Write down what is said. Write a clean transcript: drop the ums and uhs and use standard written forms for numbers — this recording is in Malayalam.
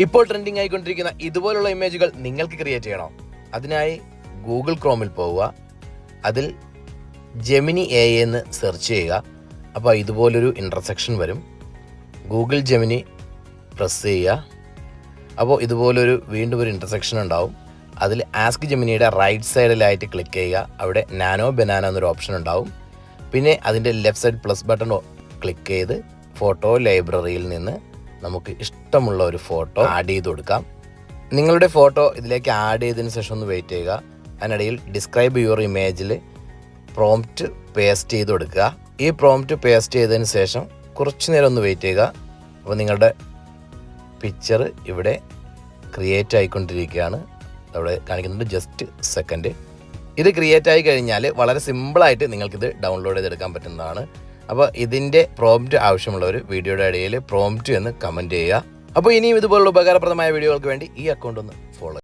ഇപ്പോൾ ട്രെൻഡിങ് ആയിക്കൊണ്ടിരിക്കുന്ന ഇതുപോലുള്ള ഇമേജുകൾ നിങ്ങൾക്ക് ക്രിയേറ്റ് ചെയ്യണോ? അതിനായി ഗൂഗിൾ ക്രോമിൽ പോവുക, അതിൽ ജെമിനി AI എന്ന് സെർച്ച് ചെയ്യുക. അപ്പോൾ ഇതുപോലൊരു ഇൻ്റർസെക്ഷൻ വരും. ഗൂഗിൾ ജെമിനി പ്രസ് ചെയ്യുക. അപ്പോൾ ഇതുപോലൊരു വീണ്ടും ഒരു ഇൻ്റർസെക്ഷൻ ഉണ്ടാവും. അതിൽ ആസ്ക് ജെമിനിയുടെ റൈറ്റ് സൈഡിലായിട്ട് ക്ലിക്ക് ചെയ്യുക. അവിടെ നാനോ ബനാന എന്നൊരു ഓപ്ഷൻ ഉണ്ടാവും. പിന്നെ അതിൻ്റെ left side plus button click ചെയ്ത് ഫോട്ടോ ലൈബ്രറിയിൽ നിന്ന് നമുക്ക് ഇഷ്ടമുള്ള ഒരു ഫോട്ടോ ആഡ് ചെയ്ത് കൊടുക്കാം. നിങ്ങളുടെ ഫോട്ടോ ഇതിലേക്ക് ആഡ് ചെയ്തതിന് ശേഷം ഒന്ന് വെയിറ്റ് ചെയ്യുക. അതിനിടയിൽ ഡിസ്ക്രൈബ് യുവർ ഇമേജിൽ പ്രോംപ്റ്റ് പേസ്റ്റ് ചെയ്ത് കൊടുക്കുക. ഈ പ്രോംപ്റ്റ് പേസ്റ്റ് ചെയ്തതിന് ശേഷം കുറച്ച് നേരം ഒന്ന് വെയിറ്റ് ചെയ്യുക. അപ്പോൾ നിങ്ങളുടെ പിക്ചർ ഇവിടെ ക്രിയേറ്റ് ആയിക്കൊണ്ടിരിക്കുകയാണ്. അവിടെ കാണിക്കുന്നുണ്ട് ജസ്റ്റ് സെക്കൻഡ്. ഇത് ക്രിയേറ്റ് ആയി കഴിഞ്ഞാൽ വളരെ സിമ്പിളായിട്ട് നിങ്ങൾക്കിത് ഡൗൺലോഡ് ചെയ്തെടുക്കാൻ പറ്റുന്നതാണ്. അപ്പോൾ ഇതിൻ്റെ പ്രോംപ്റ്റ് ആവശ്യമുള്ളവർ വീഡിയോയുടെ ഇടയിൽ പ്രോംപ്റ്റ് എന്ന് കമൻറ്റ് ചെയ്യുക. അപ്പോൾ ഇനിയും ഇതുപോലുള്ള ഉപകാരപ്രദമായ വീഡിയോകൾക്ക് വേണ്ടി ഈ അക്കൗണ്ട് ഒന്ന് ഫോളോ